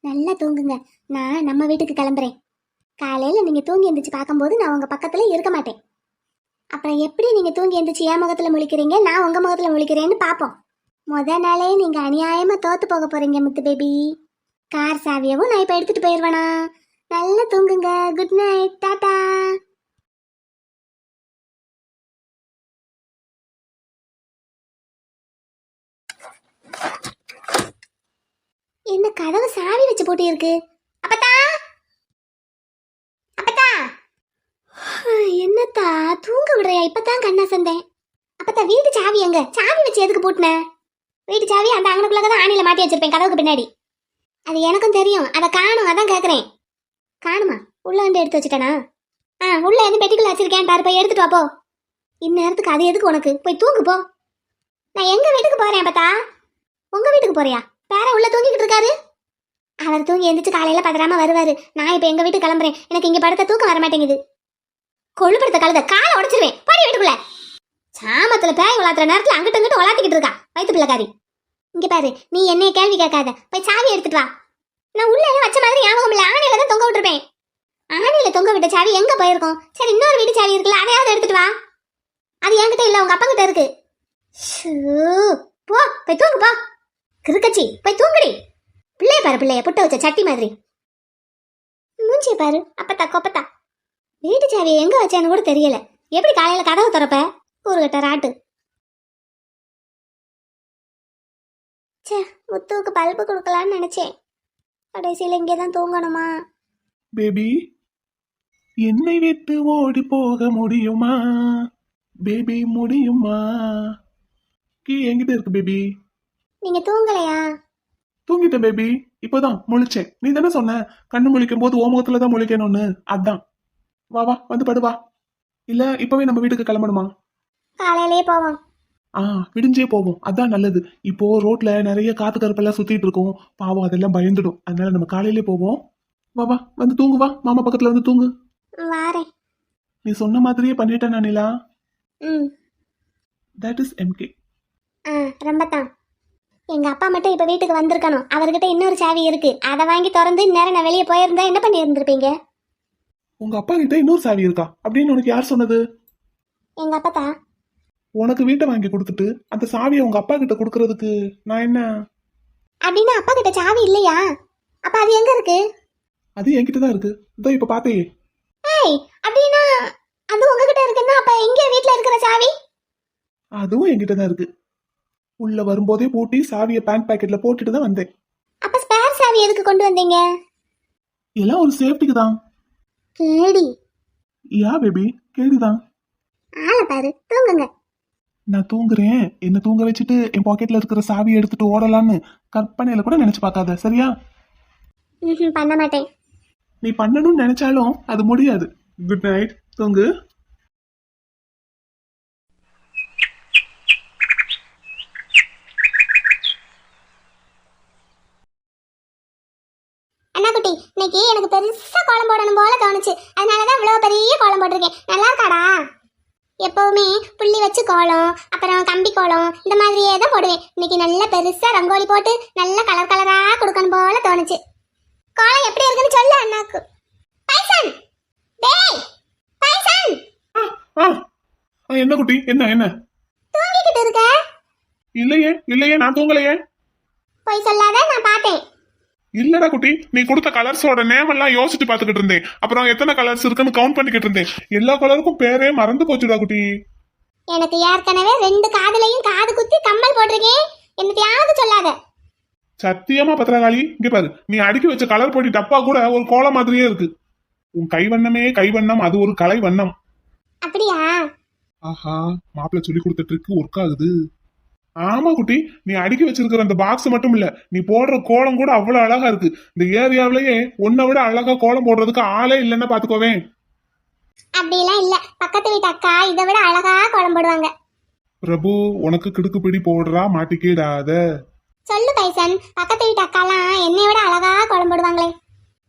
நல்லா தூங்குங்க. நான் நம்ம வீட்டுக்கு கிளம்புறேன். காலையில நீங்க தூங்கி எந்திரிச்சு பார்க்கும்போது நான் உங்க பக்கத்துல இருக்க மாட்டேன். அப்புறம் எப்படி நீங்க தூங்கி எந்திரிச்சு என் முகத்துல முழிக்கிறீங்க, நான் உங்க முகத்துல முழிக்கிறேன்னு பாப்போம். முத நாளே நீங்க அநியாயமா தோத்து போக போறீங்க முத்து பேபி. கார் சாவியவும் நான் இப்ப எடுத்துட்டு போயிருவேனா. நல்லா தூங்குங்க. Good night, Tata. என்ன கதவு சாவி வச்சு போட்டு இருக்கு? அப்பத்தா, அப்பத்தா, என்னத்தா தூங்க விடுறியா? இப்பதான் கண்ணா சந்தேன். அப்பத்தா, வீட்டு சாவி எங்க? சாவி வச்சு எதுக்கு போட்டுன? வீட்டு சாவி அந்த அங்கனுக்குள்ளதான் ஆணியில மாட்டி வச்சிருப்பேன் கதவுக்கு பின்னாடி. அது எனக்கும் தெரியும், அதை காணும், அதான் கேக்குறேன். காணுமா? உள்ள வந்து எடுத்து வச்சுட்டேனா? உள்ள எதுவும் பெட்டிக்குள்ள வச்சிருக்கேன் பாரு, போய் எடுத்துட்டு வா போ. இந்நேரத்துக்கு அது எதுக்கு உனக்கு? போய் தூங்கு போ. நான் எங்க வீட்டுக்கு போறேன் அப்பத்தா? உங்க வீட்டுக்கு போறியா? பேர உள்ள தூங்கிக்கிட்டு இருக்காரு. அவர் தூங்கி எந்திரிச்சு காலையில பதறாம வருவாரு. நான் இப்ப எங்க வீட்டுக்கு கிளம்புறேன். எனக்கு இங்க படுத்த தூக்கம் வர மாட்டேங்குது. கொழுப்படுத்த கழுத காலை உடைச்சிருவேன். போடி வீட்டுக்குள்ள. சாமத்துல பேய் உலாத்துற நேரத்துல அங்கிட்டு அங்கிட்டு உலாத்திக்கிட்டு இருக்கா வயிற்று பிள்ளைக்காரி. இங்க பாரு, நீ என்னைய கேள்வி கேட்காத. போய் சாவி எடுத்துட்டு வா. நான் உள்ள வச்ச மாதிரி ஞாபகம் இல்ல. ஆணையில தான் தொங்க விட்டுருப்பேன். ஆணையில தொங்க விட்ட சாவி எங்க போயிருக்கும்? சரி, இன்னொரு வீட்டு சாவி இருக்குல்ல, அதையாவது எடுத்துட்டு வா. அது என்கிட்ட இல்ல, உங்க அப்பா கிட்ட இருக்கு. போ, போய் தூங்கு போ. கிறுக்கச்சி, போய் தூங்குடி. பிள்ளைய பாரு, பிள்ளைய புட்ட வச்ச சட்டி மாதிரி. மூஞ்சிய பாரு, அப்பத்தா கொப்பத்தா. வீட்டு சாவியை எங்க வச்சேன்னு கூட தெரியல. எப்படி காலையில கதவு திறப்ப? கூறுகட்ட ராட்டு. சே, முத்துவுக்கு பல்பு கொடுக்கலான்னு நினைச்சேன். கடைசியில இங்கேதான் தூங்கணுமா? பேபி, என்னை விட்டு ஓடி போக முடியுமா? பேபி முடியுமா? கீ என்கிட்ட இருக்கு பேபி. நீங்க தூங்கலையா? தூங்கிட்டேன் பேபி, இப்பதான் முழிச்சேன். நீ தானே சொன்ன கண்ணு முழிக்கும் போது ஓமுகத்துல தான் முழிக்கணும்னு, அதான். வா வா, வந்து படுவா. இல்ல இப்பவே நம்ம வீட்டுக்கு கிளம்பணுமா? காலையிலேயே போவோம். விடிஞ்சே போவோம், அதான் நல்லது. இப்போ ரோட்ல நிறைய காத்து கருப்பெல்லாம் சுத்திட்டு இருக்கோம், பாவம் அதெல்லாம் பயந்துடும். அதனால நம்ம காலையிலே போவோம். வா வா, வந்து தூங்கு வா, மாமா பக்கத்துல வந்து தூங்கு. வாரேன். நீ சொன்ன மாதிரியே பண்ணிட்டேன் நானிலா. ம். That is MK. ரொம்ப தான். எங்க அப்பா மட்டும் இப்ப வீட்டுக்கு வந்திருக்கணும். அவர்கிட்ட இன்னொரு சாவி இருக்கு. அதை வாங்கி திறந்து இந்நேரம் நான் வெளியே போயிருந்தா என்ன பண்ணி இருந்திருப்பீங்க? உங்க அப்பா கிட்ட இன்னொரு சாவி இருக்கா அப்படின்னு உனக்கு யார் சொன்னது? எங்க அப்பா தான். உனக்கு வீட்டை வாங்கி கொடுத்துட்டு அந்த சாவியை உங்க அப்பா கிட்ட கொடுக்கறதுக்கு நான் என்ன? அப்படின்னா அப்பா கிட்ட சாவி இல்லையா? அப்ப அது எங்க இருக்கு? அது என்கிட்ட தான் இருக்கு. இதோ இப்ப பாத்தே. ஏய், அப்படின்னா அது உங்ககிட்ட இருக்குன்னா அப்ப எங்க வீட்ல இருக்கிற சாவி? அதுவும் என்கிட்ட தான் இருக்கு. உள்ள வரும்போதே பூட்டி சாவியை பேண்ட் பாக்கெட்ல போட்டுட்டு தான் வந்தேன். அப்ப ஸ்பேர் சாவி எதுக்கு கொண்டு வந்தீங்க? எல்லாம் ஒரு சேஃப்டிக்கு தான். கேடி. யா பேபி, கேடிதான். ஆள பாரு, தூங்குங்க. நான் தூங்குறேன், என்ன தூங்க வச்சுட்டு என் பாக்கெட்ல இருக்கிற சாவியை எடுத்துட்டு ஓடலான்னு கற்பனையில கூட நினைச்சு பார்க்காத, சரியா? பண்ண மாட்டேன். நீ பண்ணணும்னு நினைச்சாலும் அது முடியாது. குட் நைட், தூங்கு. அண்ணா குட்டி, இன்னைக்கு எனக்கு பெருசா கோலம் போடணும் போல தோணுச்சு. அதனாலதான் இவ்வளவு பெரிய கோலம் போட்டிருக்கேன். நல்லா இருக்காடா? எப்பவுமே புள்ளி வச்சு கோலம், அப்புறம் கம்பி கோலம், இந்த மாதிரியே தான் போடுவேன். இன்னைக்கு நல்ல பெருசா ரங்கோலி போட்டு நல்ல கலர் கலரா கொடுக்கணும் போல தோணுச்சு. கோலம் எப்படி இருக்குன்னு சொல்லு அண்ணாக்கு. பைசன், டேய் பைசன். என்ன குட்டி, என்ன என்ன தூங்கிக்கிட்டு இருக்க? இல்லையே இல்லையே, நான் தூங்கலையே. போய் சொல்லாத, நான் பார்த்தேன். இல்லடா குட்டி, நீ கொடுத்த கலர்ஸோட நேம் எல்லாம் யோசிச்சு பாத்துக்கிட்டு இருந்தேன். அப்புறம் எத்தனை கலர்ஸ் இருக்குன்னு கவுண்ட் பண்ணிக்கிட்டு இருந்தேன். எல்லா கலருக்கும் பேரே மறந்து போச்சுடா குட்டி. எனக்கு ஏற்கனவே 2 காதுலையும் காது குத்தி கம்மல் போட்டிருக்கேன். என்னத்தையாவது சொல்லாத. சத்தியமா பத்திரகாளி, இங்க பாரு, நீ அடுக்கி வச்ச கலர் பொடி டப்பா கூட ஒரு கோலம் மாதிரியே இருக்கு. உன் கைவண்ணமே கைவண்ணம், அது ஒரு கலை வண்ணம். அப்படியா? ஆஹா, மாப்பிள்ள சொல்லி கொடுத்த ட்ரிக் ஒர்க் ஆகுது. ஆமா குட்டி, நீ அடுக்கி வச்சிருக்கிற அந்த பாக்ஸ் மட்டும் இல்ல, நீ போடுற கோலம் கூட அவ்வளவு அழகா இருக்கு. இந்த ஏரியாவிலேயே உன்னை விட அழகா கோலம் போடுறதுக்கு ஆளே இல்லைன்னா பாத்துக்கோவேன். அப்படிலாம் இல்ல, பக்கத்து வீட்டு அக்கா இதை விட அழகா கோலம் போடுவாங்க. பிரபு, உனக்கு கிடுக்கு பிடி போடுறா, மாட்டிக்கிடாத. சொல்லு பைசன், பக்கத்து வீட்டு அக்காலாம் என்னை விட அழகா கோலம் போடுவாங்களே,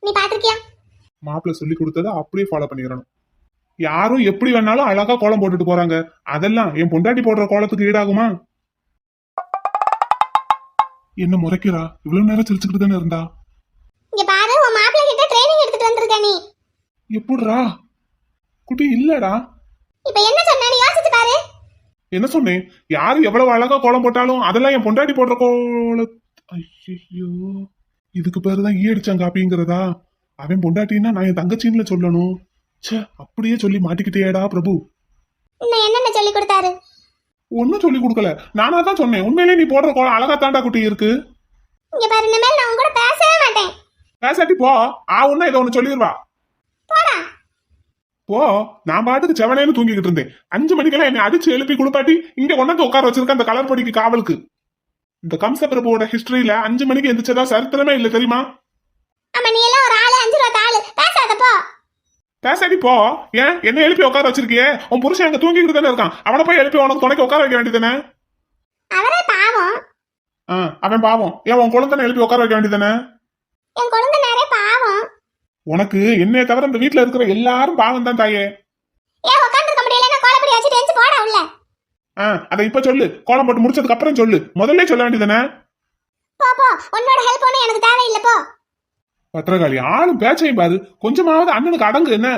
நீ பாத்திருக்கியா? மாப்பிள்ள சொல்லி கொடுத்ததை அப்படியே ஃபாலோ பண்ணிடணும். யாரும் எப்படி வேணாலும் அழகா கோலம் போட்டுட்டு போறாங்க. அதெல்லாம் என் பொண்டாட்டி போடுற கோலத்துக்கு ஈடாகுமா? என்ன முறைக்கிறா? இவ்வளவு நேரம் சிரிச்சுக்கிட்டு தானே இருந்தா. இங்க பாரு, உன் மாப்பிள்ளை கிட்ட ட்ரைனிங் எடுத்துட்டு வந்திருக்க நீ. எப்படிரா குட்டி? இல்லடா. இப்ப என்ன சொன்ன நீ யோசிச்சு பாரு. என்ன சொன்னேன்? யாரு எவ்வளவு அழகா கோலம் போட்டாலும் அதெல்லாம் என் பொண்டாட்டி போடுற கோல. ஐயோ, இதுக்கு பேருதான் ஈயடிச்சாங்க காப்பிங்கிறதா? அவன் பொண்டாட்டின்னா நான் என் தங்கச்சின்னு சொல்லணும். ச்சே, அப்படியே சொல்லி மாட்டிக்கிட்டேடா பிரபு. இன்னும் என்னென்ன சொல்லி கொடுத்தாரு? ஒன்னும் சொல்லி கொடுக்கல, நானா தான் சொன்னேன். உண்மையிலே நீ போடுற கோலம் அழகா தாண்டா குட்டி இருக்கு. இங்க பாரு, இனிமேல் நான் உன் கூட பேசவே மாட்டேன். பேசாட்டி போ. ஒன்னும் இதை ஒண்ணு சொல்லிடுவா. போடா. போ. நான் பாட்டுக்கு செவனேன்னு தூங்கிக்கிட்டு இருந்தேன். 5 மணிக்கெல்லாம் என்னை அடிச்சு எழுப்பி குளிப்பாட்டி இங்க கொண்டாந்து உட்கார வச்சிருக்க அந்த கலர் பொடிக்கு காவலுக்கு. இந்த கம்ச பிரபுவோட ஹிஸ்டரியில 5 மணிக்கு எந்திரிச்சதா சரித்திரமே இல்ல தெரியுமா? ஆமா, நீ எல்லாம் ஒரு ஆளு, 5 ரூபா ஆளு. பேசாத போ. பேசாடி போ. ஏன் என்ன எழுப்பி உட்கார வச்சிருக்கியே? உன் புருஷன் அங்க தூங்கிக்கிட்டு தானே இருக்கான். அவனை போய் எழுப்பி உனக்கு துணைக்கு உட்கார வைக்க வேண்டியதானே? அவரே பாவம். அவன் பாவம். ஏன் உன் குழந்தை எழுப்பி உட்கார வைக்க வேண்டியதானே? என் குழந்தைனாரே பாவம். உனக்கு என்னைய தவிர இந்த வீட்டுல இருக்கிற எல்லாரும் பாவம் தான் தாயே. ஏன் உட்காந்துருக்க முடியல? கோலப்படி வச்சுட்டு எந்திச்சு போடா உள்ள. அதை இப்ப சொல்லு. கோலம் போட்டு முடிச்சதுக்கு அப்புறம் சொல்லு. முதல்ல சொல்ல வேண்டியதானே? போ போ, உன்னோட ஹெல்ப் ஒன்னும் எனக்கு தேவையில்லை. போ. பத்திரகாளி ஆளும் பேச்சையும் பாரு. கொஞ்சமாவது அண்ணனுக்கு அடங்கு என்ன?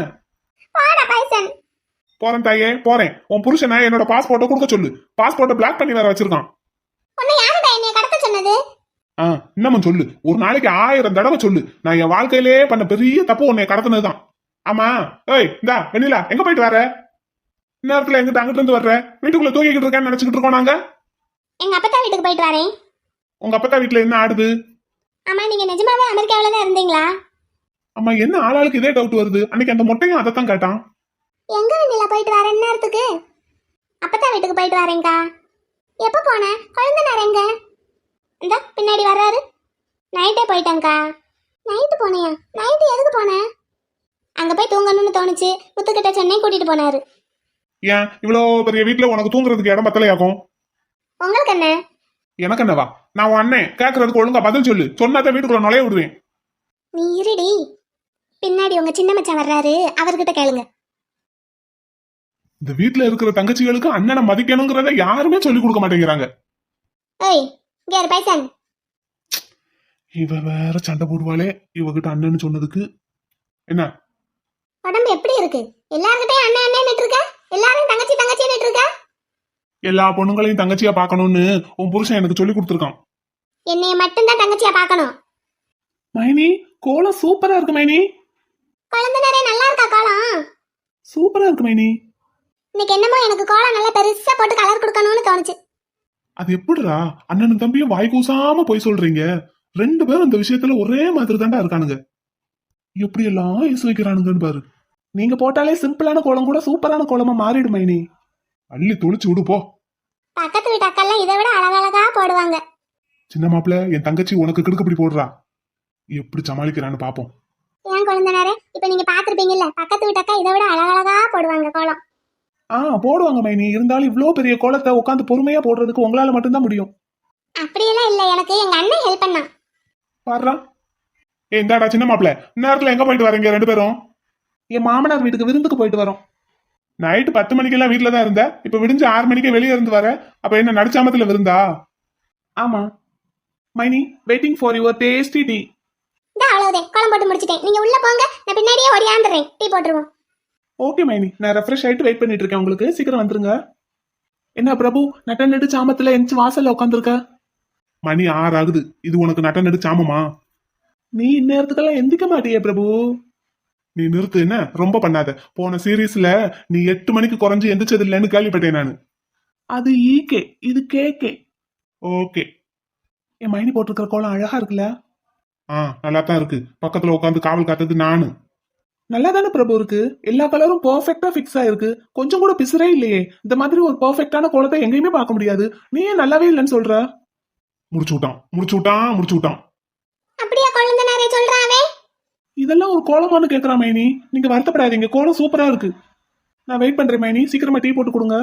போடா பைசன். போறேன் தாயே, போறேன். உன் புருஷனை என்னோட பாஸ்போர்ட்டை கொடுக்க சொல்லு. பாஸ்போர்ட்டை பிளாக் பண்ணி வேற வச்சிருக்கான். உன்னை யாருடா என்னைய கடத்த சொன்னது? இன்னமும் சொல்லு. ஒரு நாளைக்கு 1000 தடவை சொல்லு. நான் என் வாழ்க்கையிலே பண்ண பெரிய தப்பு உன்னை கடத்தினதுதான். ஆமா. ஏய் இந்தா வெண்ணிலா, எங்க போயிட்டு வர? நேரத்துல எங்கிட்ட அங்கிட்டு இருந்து வர்ற? வீட்டுக்குள்ள தூங்கிக்கிட்டு இருக்கேன்னு நினைச்சுக்கிட்டு இருக்கோம் நாங்க. எங்க அப்பத்தா வீட்டுக்கு போயிட்டு வரேன். உங்க அப்பத்தா வீட்டுல என்ன ஆடுது? ஆமா, நீங்க நிஜமாவே அமெரிக்காவில தான் இருந்தீங்களா? அம்மா, என்ன ஆளாளுக்கு இதே டவுட் வருது? அன்னைக்கு அந்த மொட்டையும் அதைத்தான் கேட்டான். எங்க வெண்ணிலா போயிட்டு வரேன் நேரத்துக்கு? அப்பத்தா வீட்டுக்கு போயிட்டு வரேன்க்கா. எப்ப போன? குழந்தைனார் எங்க? இந்த பின்னாடி வர்றாரு. நைட்டே போயிட்டேங்க்கா. நைட்டு போனியா? நைட்டு எதுக்கு போன? அங்க போய் தூங்கணும்னு தோணுச்சு. முத்துக்கிட்ட சென்னை கூட்டிட்டு போனாரு. ஏன் இவ்வளோ பெரிய வீட்டுல உனக்கு தூங்குறதுக்கு இடம் பத்தலையாக்கும்? உங்களுக்கு என்ன? எனக்கு என்னவா? நான் உன் அண்ணன், கேட்கறதுக்கு ஒழுங்கா பதில் சொல்லு. சொன்னாதான் வீட்டுக்குள்ள நுழைய விடுவேன். நீ இருடி. பின்னாடி உங்க சின்ன மச்சான் வர்றாரு, அவர்கிட்ட கேளுங்க. இந்த வீட்டுல இருக்கிற தங்கச்சிகளுக்கு அண்ணனை மதிக்கணுங்கிறத யாருமே சொல்லி கொடுக்க மாட்டேங்கிறாங்க. ஏய் இங்க யாரு பைசன்? இவ வேற சண்டை போடுவாளே இவகிட்ட அண்ணன்னு சொன்னதுக்கு. என்ன உடம்பு எப்படி இருக்கு? எல்லார்கிட்டயும் அண்ணன் அண்ணன் இருக்க, எல்லாரும் தங்கச்சி தங்கச்சின்னு இருக்க. எல்லா பொண்ணுங்களையும் தங்கச்சியா பாக்கணும்னு உன் புருஷன் எனக்கு சொல்லி கொடுத்துருக்கான். என்னைய மட்டும்தான் தங்கச்சியா பாக்கணும். மைனி, கோலம் சூப்பரா இருக்கு மைனி. குழந்தை நிறைய நல்லா இருக்கா கோலம்? சூப்பரா இருக்கு மைனி. இன்னைக்கு என்னமோ எனக்கு கோலம் நல்லா பெருசா போட்டு கலர் கொடுக்கணும்னு தோணுச்சு. அது எப்படிடா அண்ணனும் தம்பியும் வாய் கூசாம போய் சொல்றீங்க? 2 பேரும் இந்த விஷயத்துல ஒரே மாதிரி தாண்டா இருக்கானுங்க. எப்படி எல்லாம் யூஸ் வைக்கிறானுங்கன்னு பாரு. நீங்க போட்டாலே சிம்பிளான கோலம் கூட சூப்பரான கோலமா மாறிடும் மைனி. அள்ளி தொளிச்சு விடு போ. பக்கத்து வீட்டு அக்கெல்லாம் இதை விட அழகழகா போடுவாங்க. சின்ன மாப்பிள்ள, என் தங்கச்சி உனக்கு கிடுக்கப்படி போடுறா. எப்படி சமாளிக்கிறான்னு பாப்போம். ஏன் குழந்தைனாரே, இப்ப நீங்க பாத்திருப்பீங்கல்ல, பக்கத்து வீட்டு அக்கா இதை விட அழகழகா போடுவாங்க கோலம். போடுவாங்க மைனி. இருந்தாலும் இவ்வளோ பெரிய கோலத்தை உட்காந்து பொறுமையா போடுறதுக்கு உங்களால மட்டும்தான் முடியும். அப்படியெல்லாம் இல்ல, எனக்கு எங்க அண்ணன் ஹெல்ப் பண்ணா. பாடுறா. இந்தாடா சின்ன மாப்பிள்ள, நேரத்துல எங்க போயிட்டு வரீங்க 2 பேரும்? என் மாமனார் வீட்டுக்கு விருந்துக்கு போயிட்டு வரோம். நைட்டு 10 மணிக்கெல்லாம் வீட்டுல தான் இருந்த. இப்ப விடிஞ்சு 6 மணிக்கு வெளியே இருந்து வர. அப்ப என்ன நடிச்சாமத்துல விருந்தா? ஆமா மைனி, waiting for your tasty tea. இந்த அவ்வளவுதே, கோலம் போட்டு முடிச்சிட்டேன். நீங்க உள்ள போங்க, நான் பின்னாடியே ஓடியாந்துறேன். டீ போட்டுருவோம். ஓகே மைனி, நான் ரெஃப்ரெஷ் ஆயிட்டு வெயிட் பண்ணிட்டு இருக்கேன். உங்களுக்கு சீக்கிரம் வந்துருங்க. என்ன பிரபு, நட்ட நெடு சாமத்துல எந்திச்சு வாசல்ல உட்காந்துருக்க? மணி 6 ஆகுது. இது உனக்கு நட்ட நெடு சாமமா? நீ இந்நேரத்துக்கெல்லாம் எந்திக்க மாட்டியே பிரபு. நீ நிறுத்து. என்ன ரொம்ப பண்ணாத. போன சீரீஸ்ல நீ 8 மணிக்கு குறைஞ்சு எந்திரிச்சது இல்லைன்னு கேள்விப்பட்டேன் நானு. அது ஈகே, இது கேக்கே. ஓகே. என் மைனி போட்டிருக்கிற கோலம் அழகா இருக்குல்ல? நல்லா தான் இருக்கு. பக்கத்துல உட்காந்து காவல் காத்தது நானு. நல்லா தானே பிரபு இருக்கு. எல்லா கலரும் பெர்ஃபெக்ட்டா ஃபிக்ஸ் ஆயிருக்கு. கொஞ்சம் கூட பிசுறே இல்லையே. இந்த மாதிரி ஒரு பெர்ஃபெக்ட்டான கோலத்தை எங்கேயுமே பார்க்க முடியாது. நீ ஏன் நல்லாவே இல்லைன்னு சொல்ற? முடிச்சு விட்டான். அப்படியே குழந்தைனாரே சொல்றாவே. இதெல்லாம் ஒரு கோலமானு கேக்குறா மைனி. நீங்க வருத்தப்படாதீங்க, கோலம் சூப்பரா இருக்கு. நான் வெயிட் பண்றேன் மைனி, சீக்கிரமா டீ போட்டு கொடுங்க.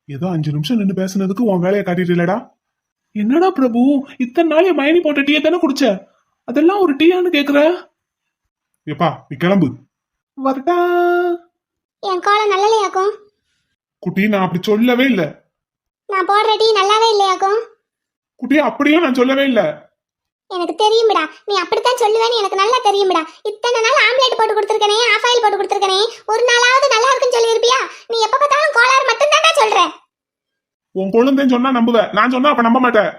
ஏதோ 5 நிமிஷம் நின்று பேசுனதுக்கு உன் வேலையை காட்டிட்டு. என்னடா பிரபு, இத்தனை நாள் என் மைனி போட்ட டீயை தானே குடிச்ச, அதெல்லாம் ஒரு டீயான்னு கேக்குற? எப்பா நீ கிளம்பு. வரட்டா. என் கோலம் நல்லலையாக்கும்? குட்டி, நான் அப்படி சொல்லவே இல்ல. நான் போடுற டீ நல்லாவே இல்லையாக்கும்? குட்டி, அப்படியும் நான் சொல்லவே இல்ல. எனக்கு தெரியும்டா, நீ அப்படித்தான் சொல்லுவேன்னு எனக்கு நல்லா தெரியும்டா. இத்தனை நாள் ஆம்லேட் போட்டு கொடுத்துருக்கனே, ஆஃப் ஆயில் போட்டு கொடுத்துருக்கனே, ஒரு நாளாவது நல்லா இருக்குன்னு சொல்லியிருப்பியா? நீ எப்ப பார்த்தாலும் கோளாறு மட்டும் தான்டா சொல்ற. உன் குழந்தைன்னு சொன்னா நம்புவேன், நான் சொன்னா அப்ப நம்ப மாட்டேன்.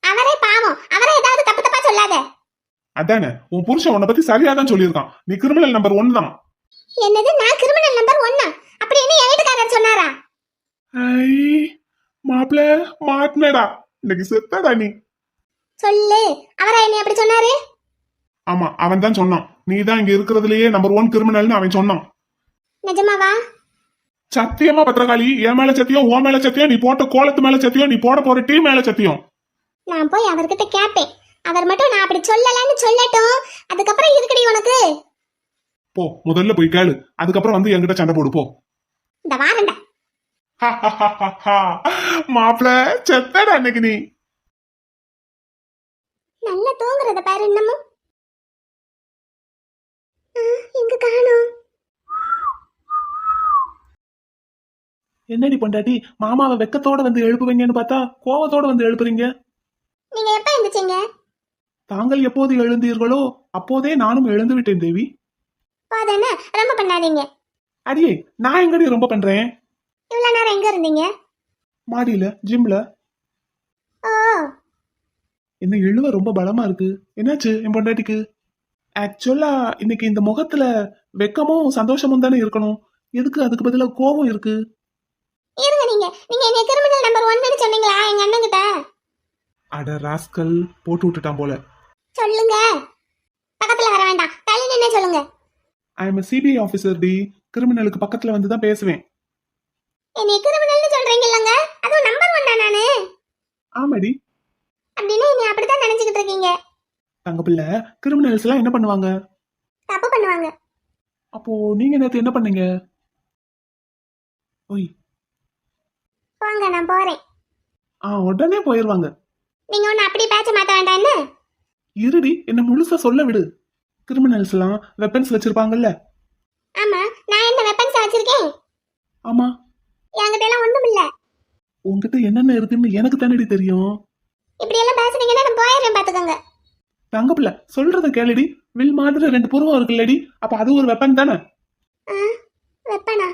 அவரே பாவம், அவரே ஏதாவது தப்பு தப்பா சொல்லாத. அதானே உன் புருஷன் உன்னை பத்தி சரியா தான் சொல்லியிருக்கான். நீ கிரிமினல் நம்பர் 1 தான். என்னது, நான் கிரிமினல் நம்பர் 1? அப்படி என்ன என் வீட்டுக்காரர் சொன்னாரா? ஐ மாப்பிள மாட்டினடா, இன்னைக்கு செத்தடா நீ. சொல்லு, அவரா என்ன அப்படி சொன்னாரு? ஆமா, அவன் தான் சொன்னான். நீ தான் இங்க இருக்கிறதுலயே நம்பர் 1 கிரிமினல்னு அவன் சொன்னான். நிஜமாவா? சத்தியமா பத்திரகாளி, என் மேல சத்தியம், உன் மேல சத்தியம், நீ போட்ட கோலத்து மேல சத்தியம், நீ போட போற டீ மேல சத்தியம். நான் போய் அவர்கிட்ட கேட்பேன். அவர் மட்டும் நான் அப்படி சொல்லலன்னு சொல்லட்டும், அதுக்கப்புறம் இருக்குடி உனக்கு. போ, முதல்ல போய் கேளு, அதுக்கப்புறம் வந்து என்கிட்ட சண்டை போடு போ. இந்த வாரண்டா. மாப்பிள செத்தடா இன்னைக்கு நீ. நல்லா தூங்குறத பாரு இன்னமும். எங்க காணோம்? என்னடி பொண்டாட்டி, மாமாவை வெக்கத்தோட வந்து எழுப்புவீங்கன்னு பார்த்தா கோவத்தோட வந்து எழுப்புறீங்க. நீங்க எப்ப எந்திரிச்சீங்க? தாங்கள் எப்போது எழுந்தீர்களோ அப்போதே நானும் எழுந்து விட்டேன் தேவி. போதானே, ரொம்ப பண்ணாதீங்க. அடியே, நான் எங்கடி ரொம்ப பண்றேன்? இவ்வளவு நேரம் எங்க இருந்தீங்க? மாடியில, ஜிம்ல. ஓ, என்ன எழுவ ரொம்ப பலமா இருக்கு, என்னாச்சு என் பொண்டாட்டிக்கு? ஆக்சுவலா இன்னைக்கு இந்த முகத்துல வெக்கமும் சந்தோஷமும் தானே இருக்கணும், எதுக்கு அதுக்கு பதிலா கோவம் இருக்கு? இருங்க, நீங்க நீங்க என்ன கிரிமினல் நம்பர் 1ன்னு சொன்னீங்களா எங்க அண்ணன் கிட்ட? அட ராஸ்கல், போட்டு விட்டுட்டான் போல. சொல்லுங்க, பக்கத்துல வர வேண்டாம், தள்ளி நின்னே சொல்லுங்க. ஐ எம் சிபிஐ ஆபீசர் டி, கிரிமினலுக்கு பக்கத்துல வந்து தான் பேசுவேன். என்னை கிரிமினல்னு சொல்றீங்க இல்லங்க, அதுவும் நம்பர் 1 நானு. ஆமாடி. அப்படின்னா என்ன அப்படித்தான் நினைச்சுக்கிட்டு இருக்கீங்க. தங்க பிள்ளை, கிரிமினல்ஸ் எல்லாம் என்ன பண்ணுவாங்க? தப்பு பண்ணுவாங்க. அப்போ நீங்க நேத்து என்ன பண்ணீங்க? ஓய், போங்க, நான் போறேன். உடனே போயிருவாங்க. நீங்க ஒண்ணு அப்படி பேச்ச மாத்த வேண்டாம் என்ன? இருடி, என்ன முழுசா சொல்ல விடு. கிரிமினல்ஸ் எல்லாம் வெப்பன்ஸ் வச்சிருப்பாங்கல்ல. ஆமா, நான் என்ன வெப்பன்ஸ் வச்சிருக்கேன்? ஆமா, என்கிட்ட எல்லாம் ஒண்ணும் இல்ல. உன்கிட்ட என்னென்ன இருக்குன்னு எனக்கு தானடி தெரியும். இப்படி எல்லாம் பேசுனீங்கன்னா நான் போயிடுறேன் பாத்துக்கோங்க. தங்க பிள்ளை, சொல்றத கேளுடி. வில் மாதிரி 2 புருவம் இருக்குல்லடி, அப்ப அது ஒரு வெப்பன் தானே? வெப்பனா?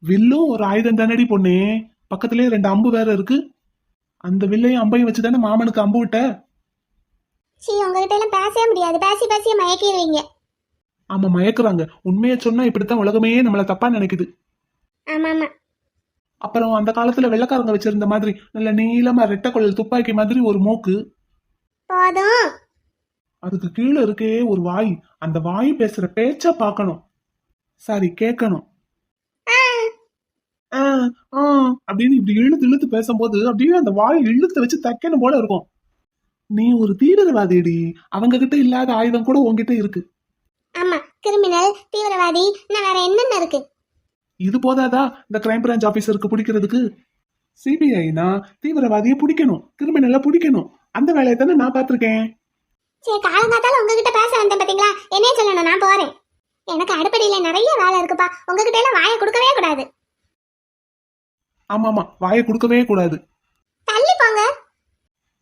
வில்லும் ஒரு ஆயுதம் தானடி பொண்ணே. பக்கத்திலேயே 2 அம்பு வேற இருக்கு. அந்த வில்லையும் அம்பையும் வச்சுதானே மாமனுக்கு அம்பு விட்ட. சீ, உங்ககிட்ட எல்லாம் பேசவே முடியாது, பேசி பேசி மயக்கிடுவீங்க. ஆமா, மயக்குறாங்க. உண்மையை சொன்னா இப்படித்தான் உலகமே நம்மள தப்பா நினைக்குது. ஆமா ஆமா. அப்புறம் அந்த காலத்துல வெள்ளக்காரங்க வச்சிருந்த மாதிரி நல்ல நீளமா ரெட்டை குழல் துப்பாக்கி மாதிரி ஒரு மூக்கு. போதும். அதுக்கு கீழே இருக்கே ஒரு வாய். அந்த வாய் பேசுற பேச்ச பார்க்கணும், சாரி கேட்கணும். அப்படின்னு இப்படி இழுத்து இழுத்து பேசும்போது அப்படியே அந்த வாய் இழுத்து வச்சு தைக்கணும் போல இருக்கும். நீ ஒரு தீவிரவாதிடி, அவங்க கிட்ட இல்லாத ஆயுதம் கூட உன்கிட்ட இருக்கு. ஆமா, கிரிமினல், தீவிரவாதி, இன்னும் வேற என்னென்ன இருக்கு? இது போதாதா இந்த கிரைம் பிரான்ச் ஆபீசருக்கு பிடிக்கிறதுக்கு? சிபிஐனா தீவிரவாதியை பிடிக்கணும், கிரிமினலை பிடிக்கணும். அந்த வேலையை தானே நான் பார்த்திருக்கேன். சரி, காலங்காத்தால உங்ககிட்ட பேச வந்தேன் பாத்தீங்களா? என்னைய சொல்லணும், நான் போறேன். எனக்கு அடுப்படியில நிறைய வேலை இருக்குப்பா. உங்ககிட்ட எல்லாம் வாயை கொடுக்கவே கூடாது. ஆமாமா, வாயை கொடுக்கவே கூடாது. தள்ளி போங்க.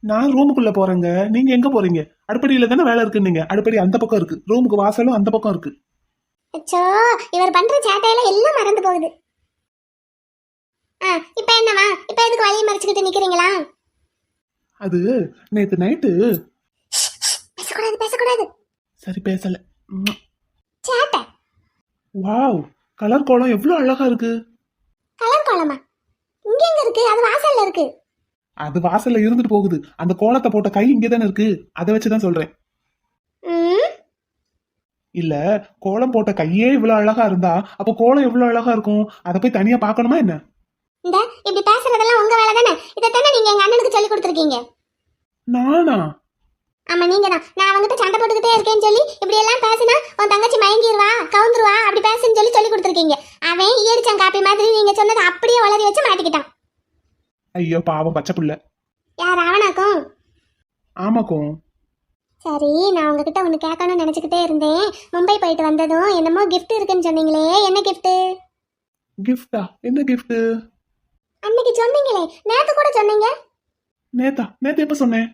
நான் ரூமுக்குள்ள போறேங்க, நீங்க எங்க போறீங்க? அடுப்படியில தானே வேலை இருக்குன்னீங்க. அடுப்படி அந்த பக்கம் இருக்கு, ரூமுக்கு வாசலும் அந்த பக்கம் இருக்கு. அச்சோ, இவர் பண்ற சேட்டையில எல்லாம் மறந்து போகுது. இப்ப என்னவா? இப்ப எதுக்கு வழியை மறைச்சுக்கிட்டு நிக்கிறீங்களா? அது நேத்து நைட்டு. பேசக்கூடாது பேசக்கூடாது. சரி, பேசல. சேட்டை. வாவ், கலர் கோலம் எவ்வளவு அழகா இருக்கு. கலர் கோலமா? இங்க எங்க இருக்கு? அது வாசல்ல இருக்கு. அது வாசல்ல இருந்துட்டு போகுது. அந்த கோலத்தை போட்ட கை இங்கதானே இருக்கு, அதை வச்சுதான் சொல்றேன். இல்ல, கோலம் போட்ட கையே இவ்வளவு அழகா இருந்தா அப்ப கோலம் எவ்வளவு அழகா இருக்கும், அதை போய் தனியா பாக்கணுமா என்ன? இந்த இப்படி பேசுறதெல்லாம் உங்க வேலை தானே? இதைத்தானே நீங்க எங்க அண்ணனுக்கு சொல்லி கொடுத்துருக்கீங்க. நானா? ஆமா, நீங்க தான். நான் அவங்ககிட்ட சண்டை போட்டுக்கிட்டே இருக்கேன்னு சொல்லி இப்படி எல்லாம் பேசினா உன் தங்கச்சி மயங்கிடுவா, கவுந்துருவா, அப்படி பேசுன்னு சொல்லி கொடுத்துருக்கீங்க. அவன் ஈடிச்சான் காப்பி மாதிரி நீங்க சொன்னதை அப்படியே வளரி வச்சு மாட்டிக்கிட்டான். ஐயோ பாவம் பச்சை புள்ள. யார், அவனாக்கும்? ஆமாக்கும். சரி, நான் உங்ககிட்ட ஒன்று கேட்கணும்னு நினச்சிக்கிட்டே இருந்தேன். மும்பை போயிட்டு வந்ததும் என்னமோ கிஃப்ட் இருக்குன்னு சொன்னீங்களே, என்ன கிஃப்ட்? கிஃப்டா? என்ன கிஃப்ட்? அன்னைக்கு சொன்னீங்களே, நேத்து கூட சொன்னீங்க. நேத்து எப்ப சொன்னேன்?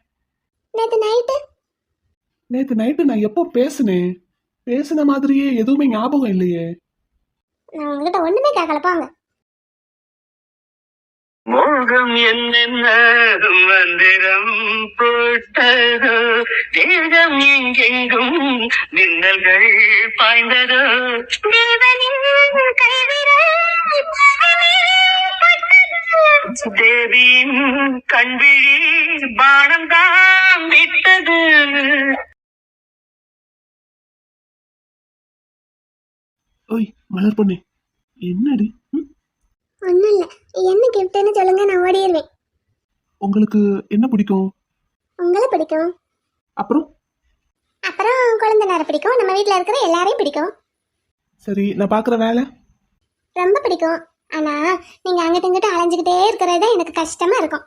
நேத்து நைட்டு. நேத்து நைட்டு நான் எப்போ பேசுனேன்? பேசுன மாதிரியே எதுவுமே ஞாபகம் இல்லையே. நான் உங்ககிட்ட ஒண்ணுமே கேட்கல போங்க. மோகம் என்னென்ன மந்திரம் போட்டதோ, தேகம் எங்கெங்கும் மின்னல்கள் பாய்ந்ததோ, தேவனின் கைவிரல் தேவியின் கண்விழி பானம் தான் விட்டது. ஓய் மலர் பொண்ணே, என்னடி? ஒண்ணும் இல்ல, என்ன கிஃப்ட்னு சொல்லுங்க, நான் ஓடிடுவேன். உங்களுக்கு என்ன பிடிக்கும்? உங்களை பிடிக்கும், அப்புறம் அப்புறம் குழந்தைனார பிடிக்கும், நம்ம வீட்ல இருக்கிற எல்லாரையும் பிடிக்கும், சரி நான் பாக்குற வேலை. ரொம்ப பிடிக்கும். ஆனா நீங்க அங்கிட்ட இங்கிட்ட அலைஞ்சுக்கிட்டே இருக்கிறது தான் எனக்கு கஷ்டமா இருக்கும்.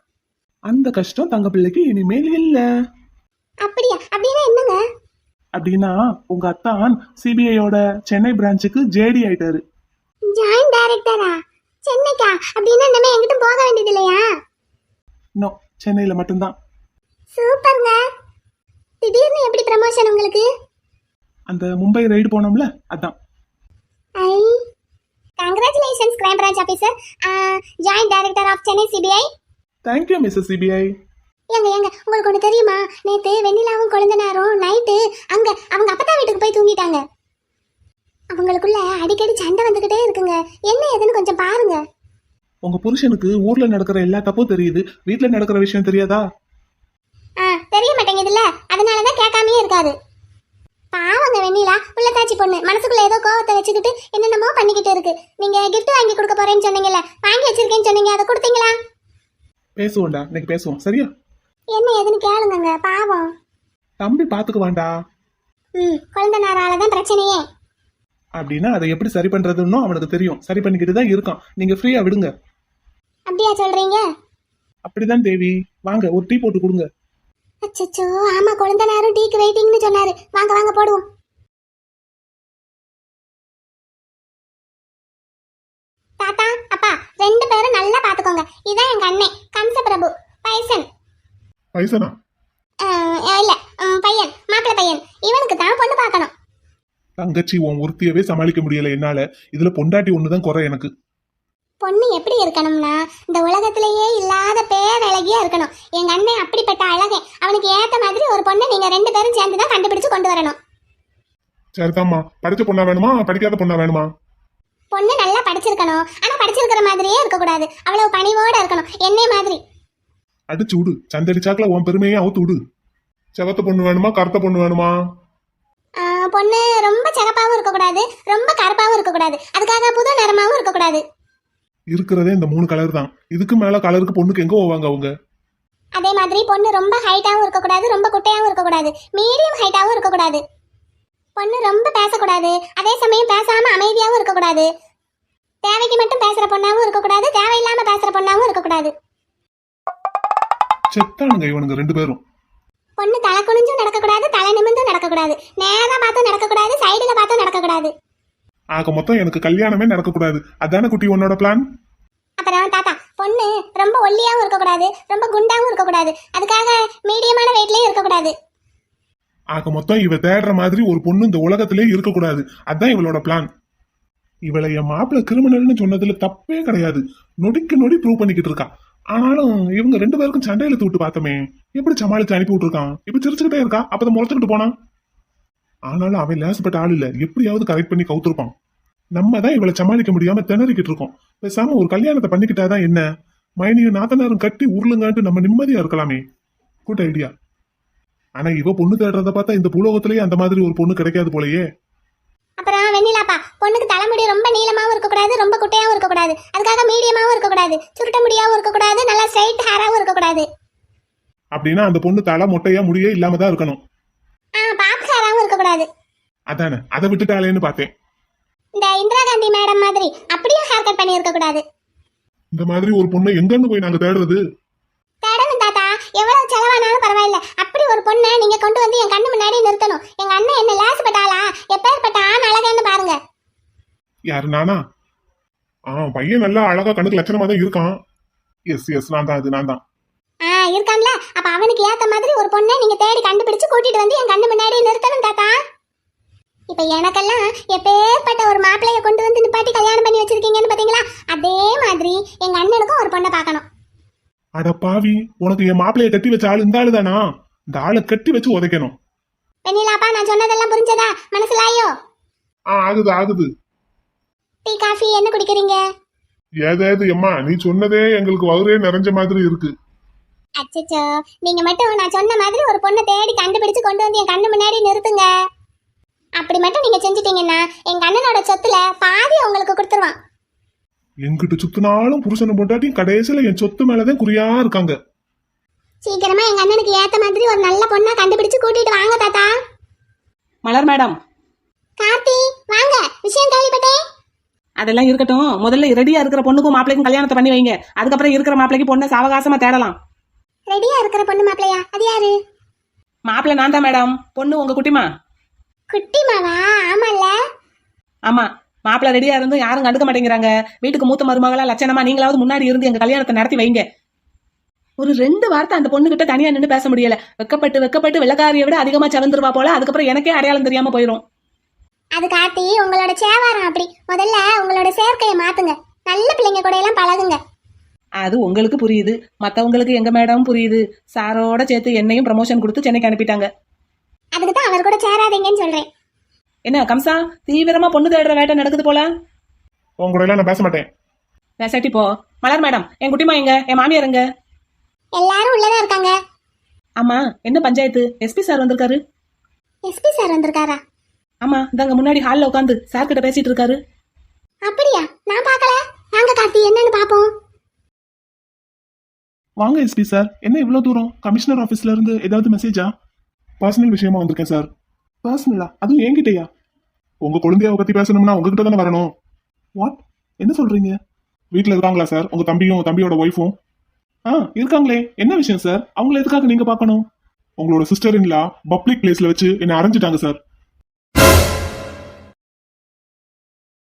அந்த கஷ்டம் தங்க பிள்ளைக்கு இனிமேல் இல்ல. அப்படியா? அப்படின்னா என்னங்க? அப்படின்னா உங்க அத்தான் சிபிஐயோட சென்னை பிரான்ச்சுக்கு ஜேடி ஆயிட்டாரு. ஜாயின்ட் டைரக்டரா? சென்னைக்கா? அப்படின்னா நம்ம எங்கிட்டும் போக வேண்டியது இல்லையா? நோ, சென்னையில மட்டும்தான். சூப்பர்ங்க. திடீர்னு எப்படி ப்ரமோஷன் உங்களுக்கு? அந்த மும்பை ரைடு போனோம்ல, அதான். ஐ, congratulations crime branch officer, joint director of Chennai CBI. Thank you Mrs CBI. ஏங்க ஏங்க, உங்களுக்கு ஒன்று தெரியுமா? நேத்து வெண்ணிலாவும் குழந்தனாரும் நைட்டு அங்க அவங்க அப்பத்தா வீட்டுக்கு போய் தூங்கிட்டாங்க. அவங்களுக்குள்ள அடிக்கடி சண்டை வந்துகிட்டே இருக்குங்க. என்ன ஏதுன்னு கொஞ்சம் பாருங்க. உங்க புருஷனுக்கு ஊர்ல நடக்கிற எல்லா தப்பும் தெரியுது, வீட்ல நடக்கிற விஷயம் தெரியாதா? தெரிய மாட்டேங்குதுல்ல, அதனாலதான் கேட்காமயே இருக்காரு. பாவங்க வெண்ணிலா, புள்ளத்தாச்சி பொண்ணு மனசுக்குள்ள ஏதோ கோவத்தை வச்சுக்கிட்டு என்னென்னமோ பண்ணிக்கிட்டு இருக்கு. நீங்க கிஃப்ட் வாங்கி கொடுக்க போறேன்னு சொன்னீங்கல்ல, வாங்கி வச்சிருக்கேன்னு சொன்னீங்க, அதை கொடுத்தீங்களா? பேசுவோம்டா, இன்னைக்கு பேசுவோம், சரியா? என்ன ஏதுன்னு கேளுங்க, பாவம். தம்பி பாத்துக்குவான்டா. குழந்தனாரால தான் பிரச்சனையே. அப்படின்னா அதை எப்படி சரி பண்றதுன்னு அவனுக்கு தெரியும், சரி பண்ணிக்கிட்டு தான் இருக்கான். நீங்க ஃப்ரீயா விடுங்க. அப்படியா சொல்றீங்க? அப்படிதான் தேவி, வாங்க ஒரு டீ போட்டு கொடுங்க. அச்சச்சோ, ஆமா, குழந்தனாரும் டீக்கு வெயிட்டிங்னு சொன்னாரு. வாங்க வாங்க போடுவோம். தாத்தா, அப்பா, ரெண்டு பேரும் நல்லா பாத்துக்கோங்க. இதான் எங்க அண்ணன் கம்சபிரபு பைசன். பைசனா? இல்ல, பையன், மாப்பிள்ளை பையன். இவனுக்கு தான் பொண்ணு பார்க்கணும். தங்கச்சி, உன் ஒருத்தியவே சமாளிக்க முடியல என்னால. இதுல பொண்டாட்டி ஒண்ணுதான் குறை எனக்கு. பொண்ணு எப்படி இருக்கணும்னா, இந்த உலகத்திலேயே இல்லாத பேரழகியா இருக்கணும். எங்க அண்ணன் அப்படிப்பட்ட அழகன். அவனுக்கு ஏத்த மாதிரி ஒரு பொண்ணை நீங்க ரெண்டு பேரும் சேர்ந்து தான் கண்டுபிடிச்சு கொண்டு வரணும். சரிதாம்மா. படிச்ச பொண்ணா வேணுமா, படிக்காத பொண்ணா வேணுமா? பொண்ணு நல்லா படிச்சிருக்கணும், ஆனா படிச்சிருக்கிற மாதிரியே இருக்கக்கூடாது. அவ்வளவு பணிவோட இருக்கணும், என்னை மாதிரி. அடிச்சு விடு, சந்தடிச்சாக்கல உன் பெருமையே அவுத்து விடு. செவத்த பொண்ணு வேணுமா, கருத்த பொண்ணு வேணுமா? பொண்ணு ரொம்ப சிகப்பாவும் இருக்கக்கூடாது, ரொம்ப கருப்பாவும் இருக்கக்கூடாது, அதுக்காக புது நிறமாவும் இருக்கக்கூடாது. இருக்கிறதே இந்த 3 கலர் தான். இதுக்கு மேல கலருக்கு பொண்ணுக்கு எங்க போவாங்க அவங்க? அதே மாதிரி பொண்ணு ரொம்ப ஹைட்டாவும் இருக்கக்கூடாது, ரொம்ப குட்டையாவும் இருக்கக்கூடாது, மீடியம் ஹைட்டாவும் இருக்கக்கூடாது. பொண்ணு ரொம்ப பேசக்கூடாது, அதே சமயம் பேசாம அமைதியாவும் இருக்கக்கூடாது. தேவைக்கு மட்டும் பேசுற பொண்ணாவும் இருக்கக்கூடாது, தேவையில்லாம பேசுற பொண்ணாவும் இருக்கக்கூடாது. செத்தானுங்க இவனுங்க 2 பேரும். பொண்ணு தலை குனிஞ்சும் நடக்கக்கூடாது, தலை நிமிந்தும் நடக்கக்கூடாது, நேரா பார்த்தும் நடக்கக்கூடாது, சைடுல பார்த்தும் நடக்கக்கூடாது. ஆக மொத்தம் எனக்கு கல்யாணமே நடக்கக்கூடாது. அதான குட்டி உன்னோட பிளான்? அப்புறம் தாத்தா, பொண்ணு ரொம்ப ஒல்லியாவும் இருக்கக்கூடாது, ரொம்ப குண்டாவும் இருக்கக்கூடாது, அதுக்காக மீடியமான வெயிட்லயும் இருக்கக்கூடாது. ஆக மொத்தம் இவ தேடுற மாதிரி ஒரு பொண்ணு இந்த உலகத்திலே இருக்கக்கூடாது. அதான் இவளோட பிளான். இவளை என் மாப்பிள்ள கிரிமினல்னு சொன்னதுல தப்பே கிடையாது. நொடிக்கு நொடி ப்ரூவ் பண்ணிக்கிட்டு இருக்கா. ஆனாலும் இவங்க 2 பேருக்கும் சண்டையில தூட்டு பார்த்தமே, எப்படி சமாளிச்சு அனுப்பி விட்டுருக்கான். இப்ப சிரிச்சுக்கிட்டே இருக்கா, அப்பதான் முறைச்சுக்கிட்டு போனான். ஆனாலும் அவன் லேசப்பட்ட ஆள் இல்ல, எப்படியாவது கரெக்ட் பண்ணி கவுத்துருப்பான். நம்ம தான் இவளை சமாளிக்க முடியாம திணறிக்கிட்டு இருக்கோம். பேசாம ஒரு கல்யாணத்தை பண்ணிக்கிட்டாதான் என்ன, மைனியும் நாத்தனாரும் கட்டி உருளுங்காட்டு நம்ம நிம்மதியா இருக்கலாமே. Good idea. ஆனா இவ பொண்ணு தேடுறத பார்த்தா இந்த பூலோகத்திலேயே அந்த மாதிரி ஒரு பொண்ணு கிடைக்காது போலயே. அப்புறம் வெண்ணிலாப்பா, பொண்ணுக்கு தலைமுடி ரொம்ப நீளமாவும் இருக்கக்கூடாது, ரொம்ப குட்டையாவும் இருக்கக்கூடாது, அதுக்காக மீடியமாவும் இருக்கக்கூடாது, சுருட்ட முடியாவும் இருக்கக்கூடாது, நல்லா ஸ்ட்ரைட் ஹேராவும் இருக்கக்கூடாது. அப்படின்னா அந்த பொண்ணு தலை மொட்டையா முடியே இல்லாம தான் இருக்கணும். பாப் ஹேராவும் இருக்கக்கூடாது. அதானே, அதை விட்டுட்டாளேன்னு பார்த்தேன். இந்த இந்திரா காந்தி மேடம் மாதிரி அப்படியே ஹேர் கட் பண்ணி இருக்கக்கூடாது. இந்த மாதிரி ஒரு பொண்ணை எங்கன்னு போய் நாங்க தேடுறது? தேடணும் தாத்தா, எவ்வளவு செலவானாலும் பரவாயில்ல. அப்படி ஒரு பொண்ணை நீங்க கொண்டு வந்து என் கண்ணு முன்னாடி நிறுத்தணும். எங்க அண்ணன் என்ன லேசப்பட்டாளா, எப்பேற்பட்ட ஆண் அழகன்னு பாருங்க. யாரு, நானா? பையன் நல்லா அழகா கணக்கு லட்சணமா தான் இருக்கான். எஸ் நான் தான், நான் தான். இருக்கான்ல, அப்ப அவனுக்கு ஏத்த மாதிரி ஒரு பொண்ணை நீங்க தேடி கண்டுபிடிச்சு கூட்டிட்டு வந்து என் கண்ணு முன்னாடி இப்ப எனக்கெல்லாம் எப்பேற்பட்ட ஒரு மாப்பிள்ளைய கொண்டு வந்து நிப்பாட்டி கல்யாணம் பண்ணி வச்சிருக்கீங்கன்னு பாத்தீங்களா? அதே மாதிரி எங்க அண்ணனுக்கும் ஒரு பொண்ணை பார்க்கணும். அட பாவி, உனக்கு என் மாப்பிளைய கட்டி வச்ச ஆளு இந்த ஆளு தானா? இந்த ஆளை கட்டி வச்சு உதைக்கணும். வெண்ணிலாப்பா, நான் சொன்னதெல்லாம் புரிஞ்சதா? மனசுலாயோ? ஆகுது. டீ காஃபி என்ன குடிக்கிறீங்க? ஏதாவது எம்மா, நீ சொன்னதே எங்களுக்கு வகுரே நிறைஞ்ச மாதிரி இருக்கு. அச்சச்சோ, நீங்க மட்டும் நான் சொன்ன மாதிரி ஒரு பொண்ணை தேடி கண்டுபிடிச்சு கொண்டு வந்து என் கண்ணு முன்னாடி நிறுத்துங்க. அப்படி மட்டும் நீங்க செஞ்சுட்டீங்கன்னா எங்க அண்ணனோட சொத்துல பாதி உங்களுக்கு கொடுத்துருவான். எங்கிட்ட சுத்தினாலும் புருஷனை போட்டாட்டி கடைசியில என் சொத்து மேலதான் குறியா இருக்காங்க. சீக்கிரமா எங்க அண்ணனுக்கு ஏத்த மாதிரி ஒரு நல்ல பொண்ணா கண்டுபிடிச்சு கூட்டிட்டு வாங்க தாத்தா. மலர் மேடம், கார்த்தி வாங்க, விஷயம் கேள்விப்பட்டேன். அதெல்லாம் இருக்கட்டும். முதல்ல ரெடியா இருக்கிற பொண்ணுக்கும் மாப்பிளைக்கும் கல்யாணத்தை பண்ணி வைங்க. அதுக்கப்புறம் இருக்கிற மாப்பிளைக்கு பொண்ணை சாவகாசமா தேடலாம். ரெடியா இருக்கிற பொண்ணு மாப்பிளையா? அது யாரு? மாப்பிள்ளை நான் தான் மேடம். பொண்ணு உங்க குட்டிமா. குட்டிமாவா? ஆமால்ல. ஆமா, மாப்பிள்ளை ரெடியா இருந்து யாரும் கண்டுக்க மாட்டேங்கிறாங்க. வீட்டுக்கு மூத்த மருமகளா லட்சணமா நீங்களாவது முன்னாடி இருந்து எங்க கல்யாணத்தை நடத்தி வைங்க. ஒரு 2 வார்த்தை அந்த பொண்ணு கிட்ட தனியா நின்று பேச முடியல. வெக்கப்பட்டு வெள்ளக்காரியை விட அதிகமா சவந்துருவா போல. அதுக்கப்புறம் எனக்கே அடையாளம் தெரியாம போயிரும். அது கார்த்தி, உங்களோட சேவாரம் அப்படி. முதல்ல உங்களோட சேர்க்கையை மாத்துங்க. நல்ல பிள்ளைங்க கூட எல்லாம் பழகுங்க. அது உங்களுக்கு புரியுது, மத்தவங்களுக்கு எங்க மேடம் புரியுது. சாரோட சேர்த்து என்னையும் ப்ரமோஷன் கொடுத்து சென்னைக்கு அனுப்பிட்டாங்க. அதுக்கு தான் அவர் கூட சேராதீங்கன்னு சொல்றேன். என்ன கம்சா, தீவிரமா பொண்ணு தேடுற வேட்டை நடக்குது போல. உங்க கூட எல்லாம் நான் பேச மாட்டேன். பேசாட்டி போ. மலர் மேடம், என் குட்டிமா எங்க? என் மாமியார் எங்க? எல்லாரும் உள்ளதான் இருக்காங்க. ஆமா, என்ன பஞ்சாயத்து? எஸ்பி சார் வந்திருக்காரு. எஸ்பி சார் வந்திருக்காரா? ஆமா, இந்தாங்க முன்னாடி ஹால்ல உட்காந்து சார் கிட்ட பேசிட்டு இருக்காரு. அப்படியா? நான் பார்க்கல. வாங்க கார்த்தி, என்னன்னு பாப்போம். வாங்க எஸ்பி சார், என்ன இவ்வளவு தூரம்? கமிஷனர் ஆபீஸ்ல இருந்து ஏதாவது மெசேஜா? பர்சனல் விஷயமா வந்திருக்கேன் சார். பர்சனலா? அதுவும் என்கிட்டயா? உங்க குழந்தையாவை பத்தி பேசணும்னா உங்ககிட்ட தானே வரணும். வாட்? என்ன சொல்றீங்க? வீட்டுல இருக்காங்களா சார் உங்க தம்பியும் தம்பியோட ஒய்ஃபும்? இருக்காங்களே. என்ன விஷயம் சார்? அவங்கள எதுக்காக நீங்க பார்க்கணும்? உங்களோட சிஸ்டர் இன்லா பப்ளிக் பிளேஸ்ல வச்சு என்ன அரைஞ்சிட்டாங்க சார்.